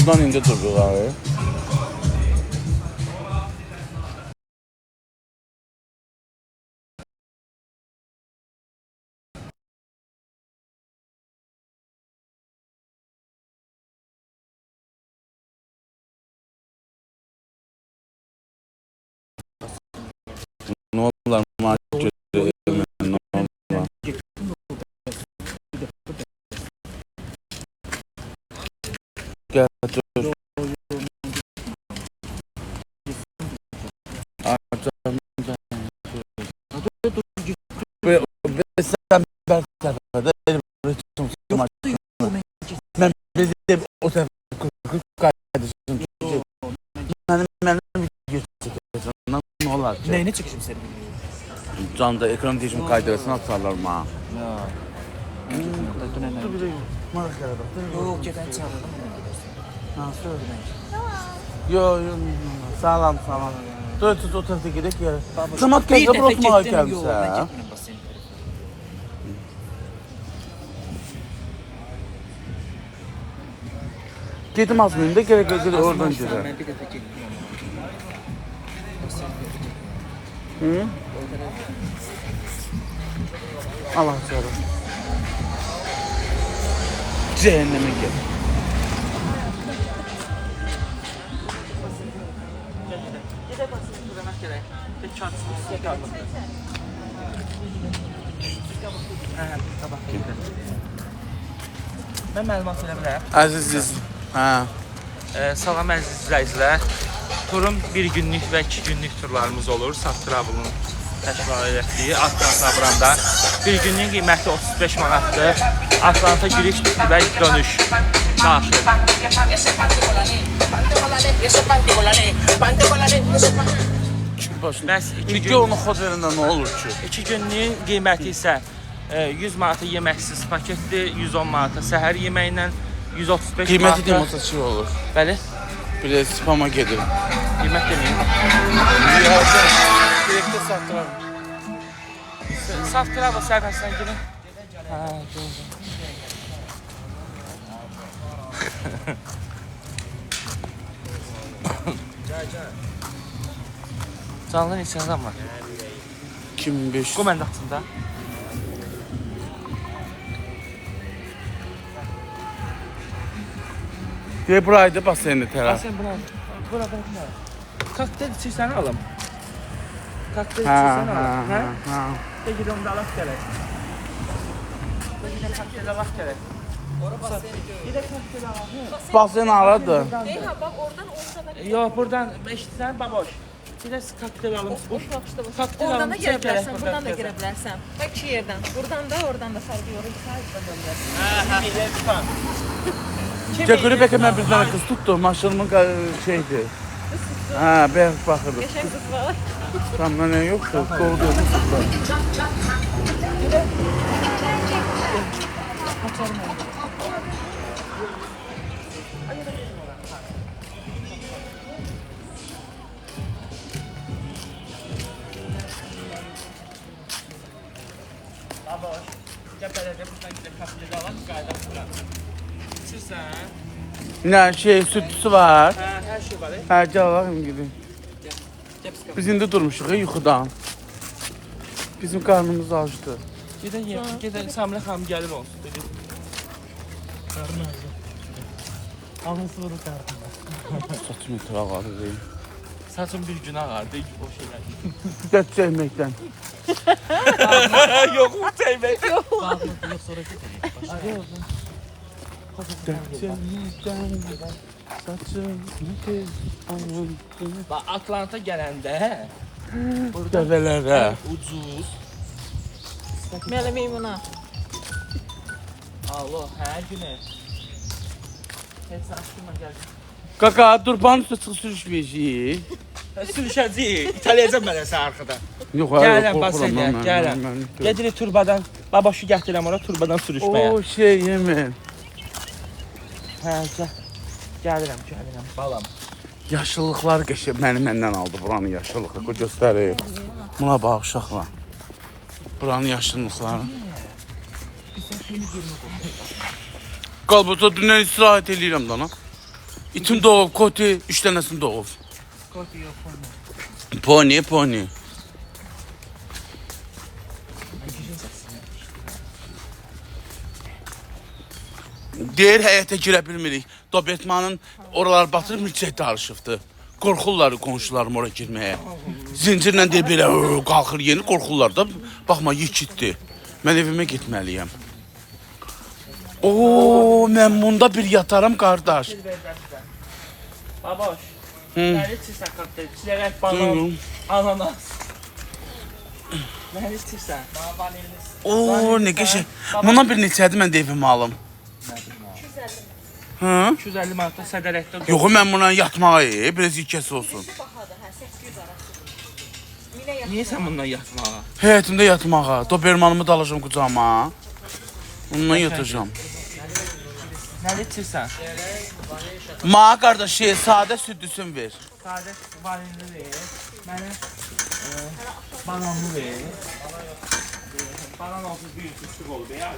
Buradan indi durduq abi. Ne olurlar maaş götürür. Ne olurlar. Gel dur. Sen ben tarafında ben bizi o tarafa kardeşim. Benim geçeceğim. Ne olar? Neyine çıkışım senin? Canda ekran değişimi kaydırasını atarlar mı? Yok, ben çağırdım. Nasıl? Yok, sağlam. Dur o tarafta gidelim ya. Cımat gezde bırakmağa gelmişsə. Gedim azmayayım da gerek oradan gidelim. Ben bir dəfə getdim. Hı? Allah canım. Cehenneme gel. Mən məlumat verə bilərəm. Əziz, Salam əziz izləyicilər. Turun bir günlük və 2 günlük turlarımız olur. Saf Travel'ın təşkil etdiyi Atlanta Branda. Bir günlük qiyməti 35 manatdır. Atlanta giriş və dönüş daxil. Bəs 2 gün onu xotelində nə olur ki? 2 günlük qiyməti isə 100 manata yeməksiz paketdir, 110 manata səhər yeməklə, 135 Qiyməti manata. demasa şey olur. Bəli. Bir de spama gelir. Qiymət deməyim. Direkte sattılar. Saf Travel səhifəsindən girin. Hə, gördüm. Canlı neçə adam var? 2500. Bu məndə açında. Diye buraydı baseni taraf. Sən bura. Kokteyl içirsən alım. Kokteyl Ha içirsən ha alım. Hə? ha. De gidelim de alaq gələk. De gidelim kokteyl alaq gələk. Bir de kokteyl alaq. Basen aradı. Eyha bak oradan olsa da Yox, buradan eşitsən baboş. Bir de kokteyl alım. boş bakışta boş. Kokteyl Oradan alım, da çək girə gərək bilərsən, buradan buradan da gəzək. girə bilərsən. Bak iki yerden. Buradan da oradan da farkı yok. Sadece de bilərsən. Hə, ilə tutan. Cekuri Bekir'den bir tane kız tuttu. Maşalımın şeydi. Ha, ben bakırdım. Geçen kız var. Tam ne yoktu. Kovdu. Baboş. Gəpələdə buradan gidelim kokteyl alaq, qayıdaq bura. İçirsən? Ne şey sütüsü var. Hə, hər şey var. Ha, gel bakayım gidin. Biz indi durmuşuq yuxudan. Bizim karnımız acdı. Gedə Samilə xanım gəlib olsun dedi. Qarın ağrı. Anası vurur qarnına. Saçım etrağı ağrıyor. Saçım bir gün ağardı, o şeylər. Dert çekmekten. Yox, çəkmək. Yok. Yox, sonra gedək. Dert çekmekten. Saçım Bax, Atlanta gələndə Dəvələrə. ucuz. Mələ meymuna. Allah, hər günü. Heç aşkıma gəl. Kaka durbanın üstə çıx sürüşməyəcəyik. Sürüşəcəyik. İtaliyacam mən sən arxada. Yox, Gələm, basəyə, gələm. Gedirik turbadan, babaşı gətirəm ora turbadan sürüşməyə. O şey yemin. Hə, gəl. Gəlirəm, balam. Yaşıllıqlar qəşəng məndən aldı buranın yaşıllığı. Bu göstərir. Buna bax uşaqlar. Buranın yaşıllıqları. Qalbata dünən istirahət eləyirəm dana. İtim doğub, koti, 3 dənəsini doğub. Koti yox, pony. Pony, pony. Deyir həyətə girə bilmirik. Dobertmanın oralar batırıb milçək darışıbdır. Qorxurlar qonşularım ora girməyə. Zincirlə deyir belə qalxır yeni qorxurlar da. Baxma yikitdir. Mən evimə getməliyəm. Oo, mən bunda bir yataram qardaş. Baboş. Nəli içirsən qatda? Çilək, banan, ananas. Nəli içirsən? Oo, nə qəşəng. Bundan bir neçədir mən də evimə alım. 250 manatda sədələtdə. Yox, mən buna yatmağa biraz yekəsi olsun. Bahadır, hə, 800 arası. Niyə sən bundan yatmağa? Həyətimdə yatmağa, Dobermanımı da alacağım qucağıma. Ondan yatacağım. Nəli içirsən? Mağa qardaş sadə südlüsün ver. Sadə vanilli ver. Mənə bananlı ver. Banan olsun bir küçük oldu ya.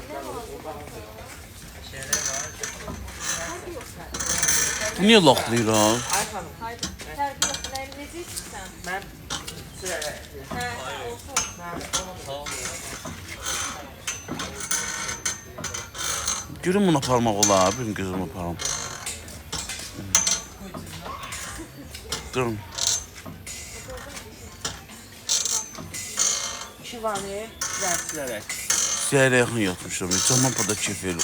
Bu niyə loxlayır o? Ay xanım. Fərqi yox, necə içirsən? Mən Hə, olsun. Görün bunu aparmaq olar, bir gün gözümü aparam. Durun. 2 vanil, zərçilərək. Səhərə yaxın yatmışam. Caman burada keyf verir.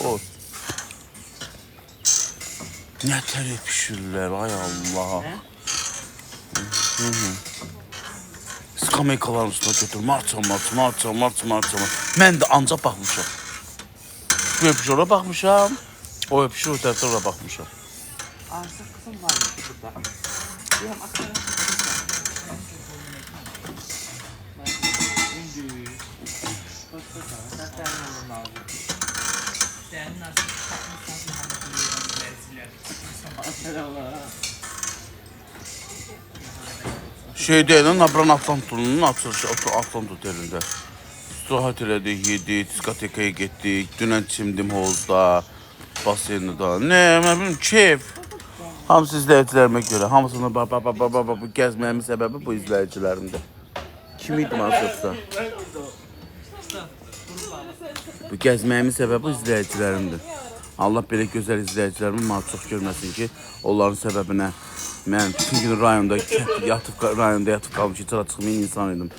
Oy. Nə tər öpüşürlər, ay Allah. Skameykaların üstüne götür, marça. Mən də ancaq baxmışam. Bu öpüşü ora baxmışam. O öpüşü o tərəfdə ora baxmışam. Artıq qızım var burada. Deyəm, axtarım. Şeydə Nabran Atlantunun açılışı Atlant otelində. İstirahat elədik, yedik, diskotekaya getdik. Dünən çimdim hovuzda, basenində. Nə, mən bilmirəm, keyf. Hamısı izləyicilərimə görə. Hamısını bu gəzməyimin səbəbi bu izləyicilərimdir. Kim idi mənə sorsa? Bu gəzməyimin səbəbi izləyicilərimdir. Allah belə gözəl izləyicilərimi mənə çox görməsin ki, onların səbəbinə mən bütün gün rayonda yatıb qalmış, içəra çıxmayan insan idim.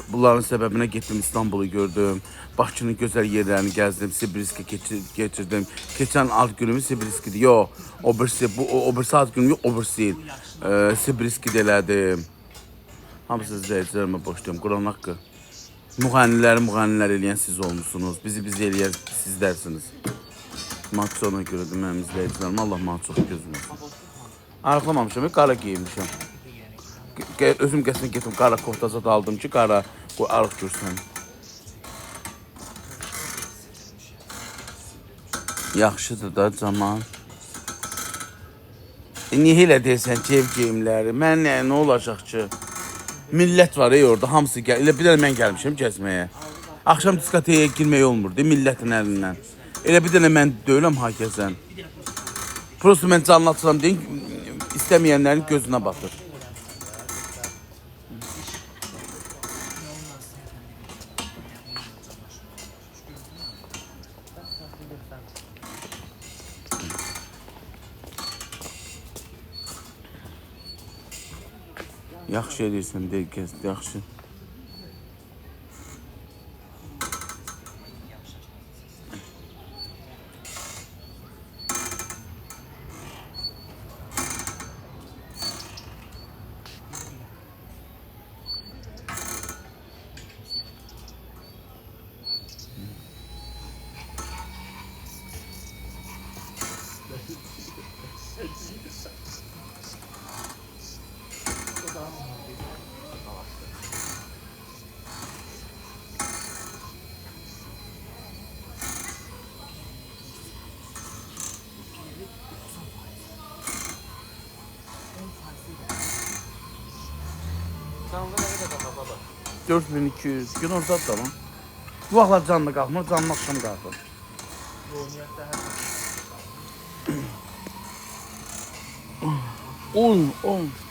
Bunların səbəbinə getdim, İstanbulu gördüm, Bakının gözəl yerlərini gəzdim, Sibirski keçirdim. Keçən ad günümü Sibirskidir, yox, o birisi ad günüm yox, o birisi Sibirski elədim. Hamısı izləyicilərimə boşlayım, Quran haqqı. Müğənnilər eləyən siz olmuşsunuz, bizi eləyən sizlərsiniz. Mat ona görədir mənim izləyicilərim, Allah mənə çox gözünüz. Arıqlamamışam, qara giyinmişəm. Özüm qəsdən getim, qara koftazat aldım ki, qara arıq görsən. Yaxşıdır da caman. Niyə elə deyirsən ki, ev geyimləri? Mən nə olacaq ki? Millət var orada, hamısı gəl. Elə bir dənə mən gəlmişəm gəzməyə. Axşam diskoteye girmək olmur, millətin əlindən. Elə bir dənə mən deyiləm ha gəzən. Prosto mən canlı açıram deyin, istəməyənlərin gözünə batır. Yaxşı edirsən, deyil gəz, yaxşı. Canlı nə qədər qapa baba? 4200 gün orada da lan. Bu vaxtlar canlı qalxmır, canlı axşam qalxır. Bu ümumiyyətlə hər 10, 10.